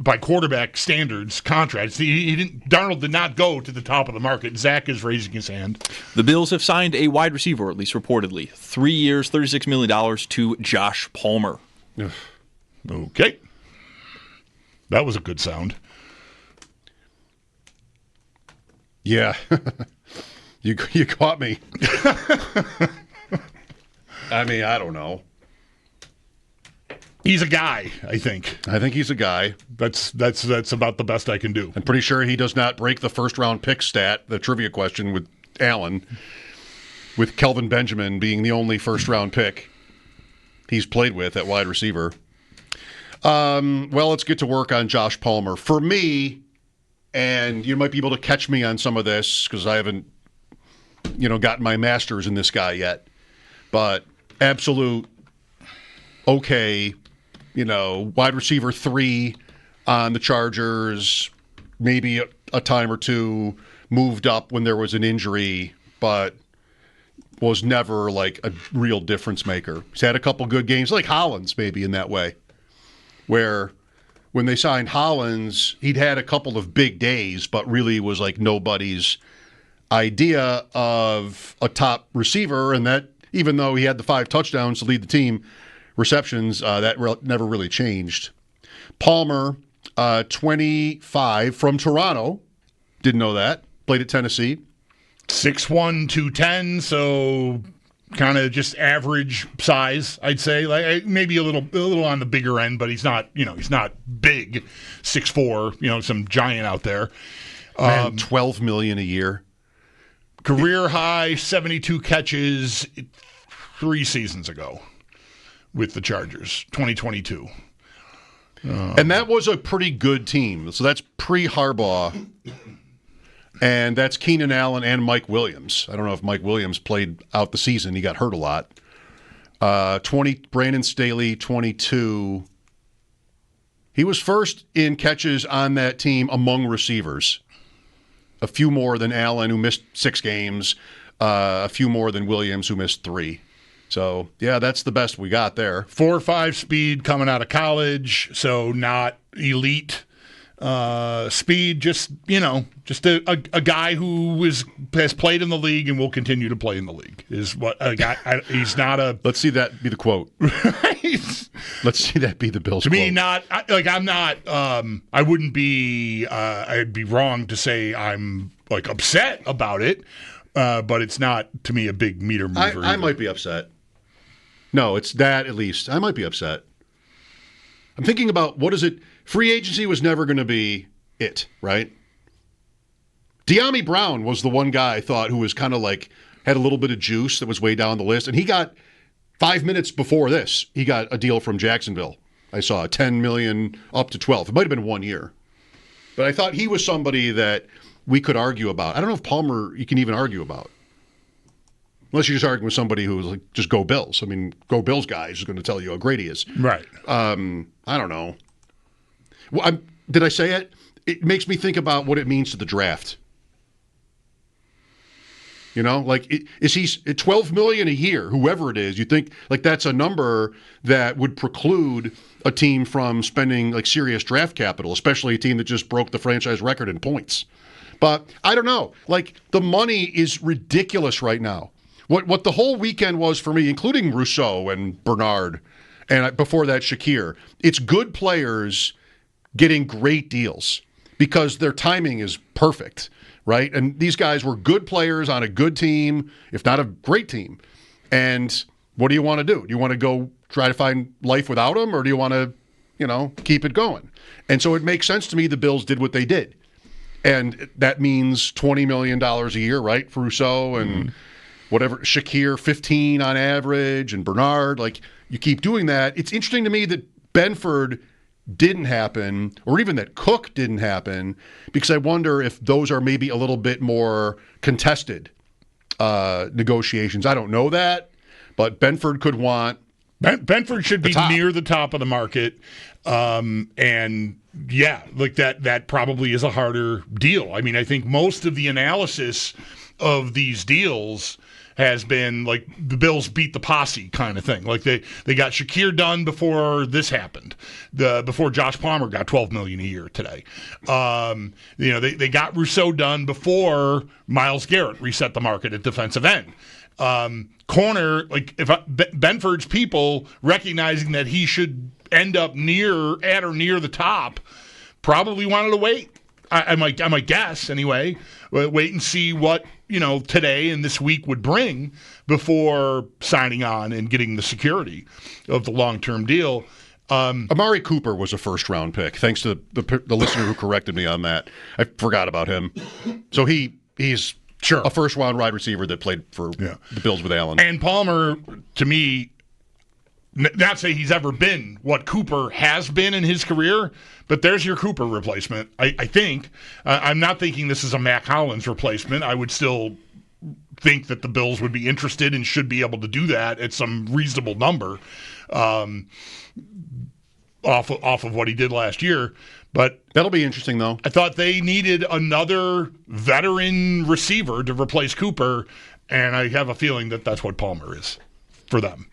by quarterback standards contracts. Darnold did not go to the top of the market. Zach is raising his hand. The Bills have signed a wide receiver, at least reportedly. 3 years, $36 million to Josh Palmer. Okay. That was a good sound. Yeah. You caught me. I mean, I don't know. He's a guy, I think. I think he's a guy. That's about the best I can do. I'm pretty sure he does not break the first-round pick stat, the trivia question with Allen, with Kelvin Benjamin being the only first-round pick he's played with at wide receiver. Well, let's get to work on Josh Palmer. For me, and you might be able to catch me on some of this because I haven't, gotten my master's in this guy yet, but absolute okay. Wide receiver 3 on the Chargers, maybe a time or two, moved up when there was an injury, but was never like a real difference maker. He's had a couple good games, like Hollins maybe in that way, where when they signed Hollins, he'd had a couple of big days, but really was like nobody's idea of a top receiver, and that even though he had the 5 touchdowns to lead the team, receptions, never really changed. Palmer, 25, from Toronto. Didn't know that. Played at Tennessee. 6'1", 210, so kind of just average size, I'd say. Like maybe a little on the bigger end, but he's not, he's not big. 6'4", some giant out there. Man, $12 million a year. Career high, 72 catches 3 seasons ago with the Chargers, 2022. And that was a pretty good team. So that's pre-Harbaugh. And that's Keenan Allen and Mike Williams. I don't know if Mike Williams played out the season. He got hurt a lot. 20, Brandon Staley, 22. He was first in catches on that team among receivers. A few more than Allen, who missed 6 games. A few more than Williams, who missed 3. So, yeah, that's the best we got there. 4.5 speed coming out of college, so not elite speed. Just a guy who has played in the league and will continue to play in the league is what a guy. He's not a. Let's see that be the quote. Let's see that be the Bills. To quote. me, not like I'm not. I wouldn't be. I'd be wrong to say I'm like upset about it, but it's not to me a big meter mover. I might be upset. No, it's that at least. I might be upset. I'm thinking about what is it? Free agency was never going to be it, right? De'Ami Brown was the one guy I thought who was kind of like had a little bit of juice that was way down the list, and he got 5 minutes before this. He got a deal from Jacksonville. I saw $10 million up to 12. It might have been 1 year, but I thought he was somebody that we could argue about. I don't know if Palmer you can even argue about. Unless you're just arguing with somebody who's like, just go Bills. I mean, go Bills guy is going to tell you how great he is. Right. I don't know. Well, did I say it? It makes me think about what it means to the draft. Is he at $12 million a year, whoever it is, you think like that's a number that would preclude a team from spending like serious draft capital, especially a team that just broke the franchise record in points. But I don't know. Like the money is ridiculous right now. What the whole weekend was for me, including Rousseau and Bernard, and before that Shakir, it's good players getting great deals because their timing is perfect, right? And these guys were good players on a good team, if not a great team. And what do you want to do? Do you want to go try to find life without them, or do you want to, keep it going? And so it makes sense to me the Bills did what they did. And that means $20 million a year, right, for Rousseau and whatever, Shakir, 15 on average, and Bernard. Like, you keep doing that. It's interesting to me that Benford didn't happen, or even that Cook didn't happen, because I wonder if those are maybe a little bit more contested negotiations. I don't know that, but Benford could want. Benford should be near the top of the market. And yeah, like that probably is a harder deal. I mean, I think most of the analysis of these deals has been like the Bills beat the posse kind of thing. Like they got Shakir done before this happened. Before Josh Palmer got $12 million a year today. They got Rousseau done before Myles Garrett reset the market at defensive end. Corner, like if Benford's people recognizing that he should end up at or near the top, probably wanted to wait. I might guess anyway. Wait and see what today and this week would bring before signing on and getting the security of the long-term deal. Amari Cooper was a first-round pick. Thanks to the listener who corrected me on that. I forgot about him. So he's a first-round wide receiver that played for the Bills with Allen. And Palmer, to me, not say he's ever been what Cooper has been in his career, but there's your Cooper replacement. I think. I'm not thinking this is a Mac Hollins replacement. I would still think that the Bills would be interested and should be able to do that at some reasonable number off of what he did last year. But that'll be interesting, though. I thought they needed another veteran receiver to replace Cooper, and I have a feeling that that's what Palmer is for them.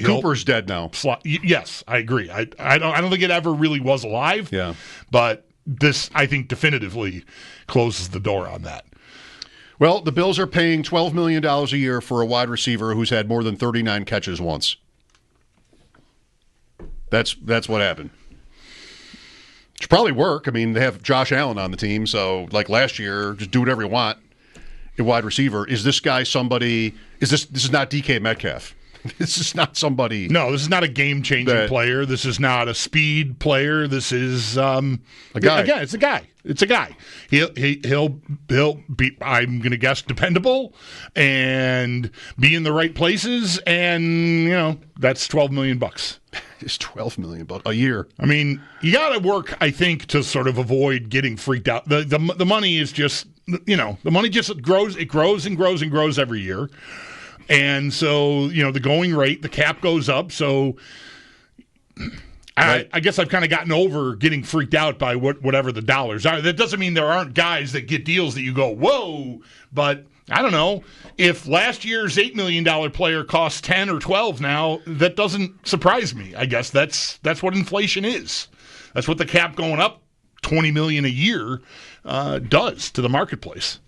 Cooper's dead now. Yes, I agree. I don't think it ever really was alive. Yeah, but this, I think, definitively closes the door on that. Well, the Bills are paying $12 million a year for a wide receiver who's had more than 39 catches once. That's what happened. Should probably work. I mean, they have Josh Allen on the team, so like last year, just do whatever you want. A wide receiver. Is this guy somebody? This is not DK Metcalf. This is not somebody. No, this is not a game-changing player. This is not a speed player. This is a guy. Again, it's a guy. It's a guy. He'll be, I'm going to guess, dependable and be in the right places. And that's $12 million. It's $12 million a year. I mean, you got to work, I think, to sort of avoid getting freaked out. The money is just, the money just grows. It grows and grows and grows every year. And so, the going rate, the cap goes up. So I guess I've kind of gotten over getting freaked out by whatever the dollars are. That doesn't mean there aren't guys that get deals that you go, whoa. But I don't know. If last year's $8 million player costs 10 or 12 now, that doesn't surprise me. I guess that's what inflation is. That's what the cap going up $20 million a year does to the marketplace.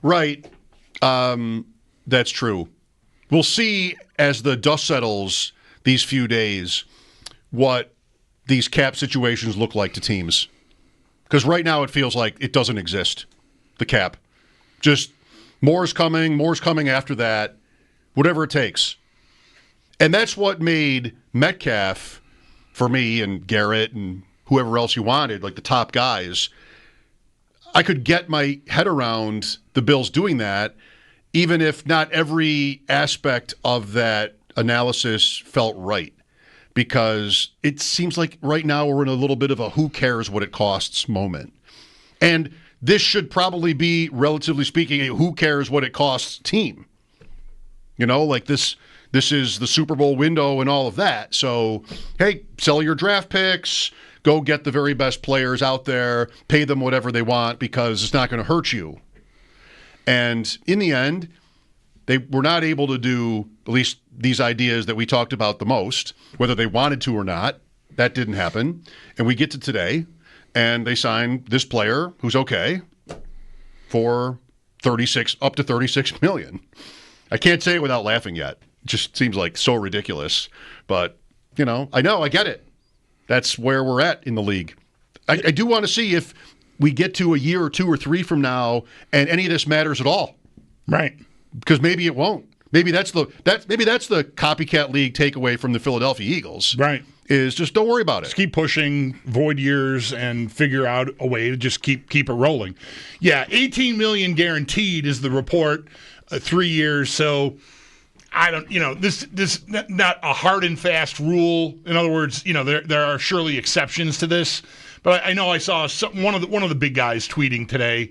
Right. That's true. We'll see as the dust settles these few days what these cap situations look like to teams. Because right now it feels like it doesn't exist, the cap. Just more's coming after that, whatever it takes. And that's what made Metcalf, for me and Garrett and whoever else you wanted, like the top guys, I could get my head around the Bills doing that, even if not every aspect of that analysis felt right. Because it seems like right now we're in a little bit of a who cares what it costs moment. And this should probably be, relatively speaking, a who cares what it costs team. Like this is the Super Bowl window and all of that. So, hey, sell your draft picks, go get the very best players out there, pay them whatever they want because it's not going to hurt you. And in the end, they were not able to do at least these ideas that we talked about the most, whether they wanted to or not. That didn't happen. And we get to today, and they signed this player who's okay for up to $36 million. I can't say it without laughing yet. It just seems like so ridiculous. But, I get it. That's where we're at in the league. I do want to see if we get to a year or two or three from now and any of this matters at all. Right. Because maybe it won't. Maybe that's the copycat league takeaway from the Philadelphia Eagles. Right. Is just don't worry about it. Just keep pushing, void years, and figure out a way to just keep it rolling. Yeah, $18 million guaranteed is the report, 3 years. So I don't, this not a hard and fast rule. In other words, there are surely exceptions to this. But I know I saw one of the big guys tweeting today.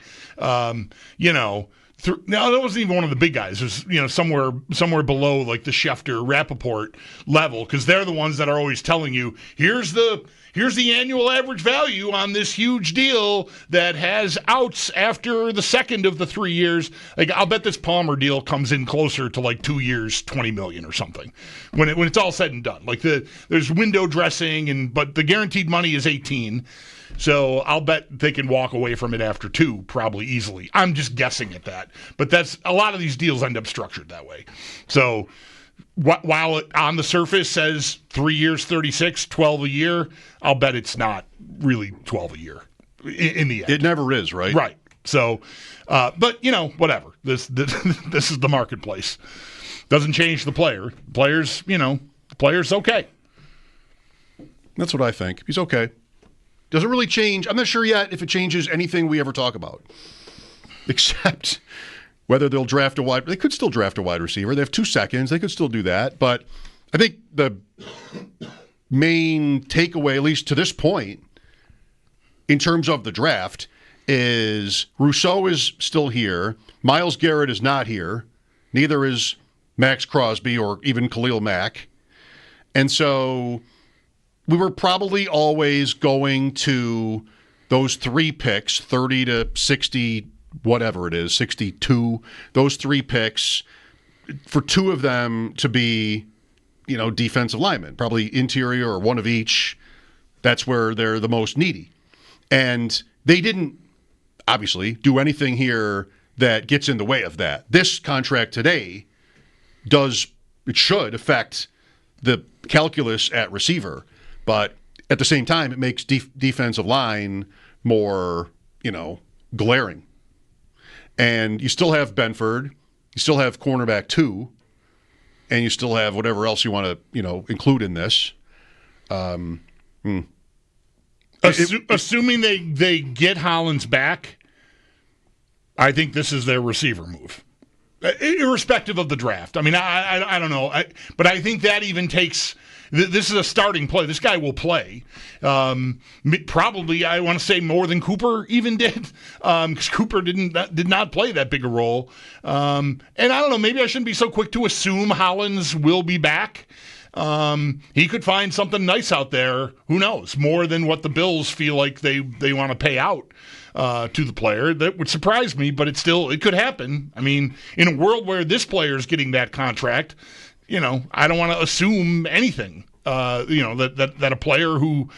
No, that wasn't even one of the big guys. It was, somewhere below like the Schefter, Rappaport level, because they're the ones that are always telling you, here's the annual average value on this huge deal that has outs after the second of the 3 years. Like, I'll bet this Palmer deal comes in closer to like 2 years, $20 million or something when it's all said and done. Like there's window dressing, but the guaranteed money is 18. So I'll bet they can walk away from it after 2, probably easily. I'm just guessing at that. But that's a lot of these deals end up structured that way. So while it on the surface says 3 years, 36, 12 a year, I'll bet it's not really 12 a year in the end. It never is, right? Right. So, but whatever. This is the marketplace. Doesn't change the player. The player's okay. That's what I think. He's okay. Doesn't really change. I'm not sure yet if it changes anything we ever talk about, except whether they'll draft a wide. They could still draft a wide receiver. They have 2 seconds. They could still do that. But I think the main takeaway, at least to this point, in terms of the draft, is Rousseau is still here. Myles Garrett is not here. Neither is Max Crosby or even Khalil Mack. And so we were probably always going to those 3 picks, 30 to 60, whatever it is, 62, those 3 picks, for 2 of them to be, defensive linemen, probably interior or one of each. That's where they're the most needy. And they didn't, obviously, do anything here that gets in the way of that. This contract today should affect the calculus at receiver. But at the same time, it makes defensive line more, glaring. And you still have Benford, you still have cornerback 2, and you still have whatever else you want to, include in this. Assuming they get Hollins back, I think this is their receiver move, irrespective of the draft. I mean, I don't know, but I think that even takes. This is a starting play. This guy will play. Probably, I want to say more than Cooper even did, because Cooper did not play that big a role. And I don't know. Maybe I shouldn't be so quick to assume Hollins will be back. He could find something nice out there. Who knows? More than what the Bills feel like they want to pay out to the player. That would surprise me, but it could happen. I mean, in a world where this player is getting that contract, I don't want to assume anything. That a player who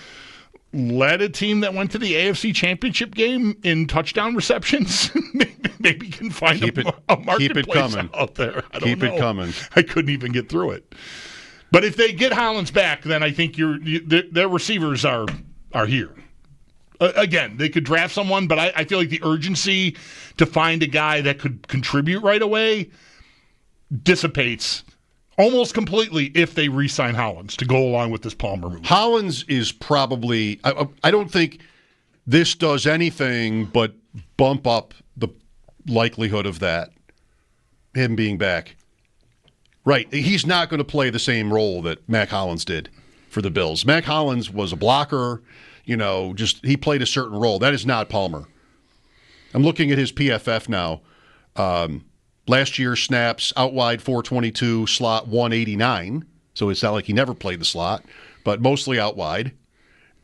led a team that went to the AFC Championship game in touchdown receptions maybe can find a marketplace out there. I don't know. Keep it coming. I couldn't even get through it. But if they get Hollins back, then I think their receivers are here. Again, they could draft someone, but I feel like the urgency to find a guy that could contribute right away dissipates almost completely if they re-sign Hollins to go along with this Palmer move. Hollins is probably I don't think this does anything but bump up the likelihood of that, him being back. Right. He's not going to play the same role that Mac Hollins did for the Bills. Mac Hollins was a blocker, he played a certain role. That is not Palmer. I'm looking at his PFF now. Last year's snaps, out wide 422, slot 189. So it's not like he never played the slot, but mostly out wide.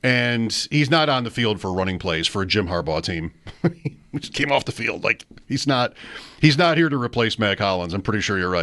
And he's not on the field for running plays for a Jim Harbaugh team. He just came off the field. Like he's not here to replace Mac Hollins. I'm pretty sure you're right.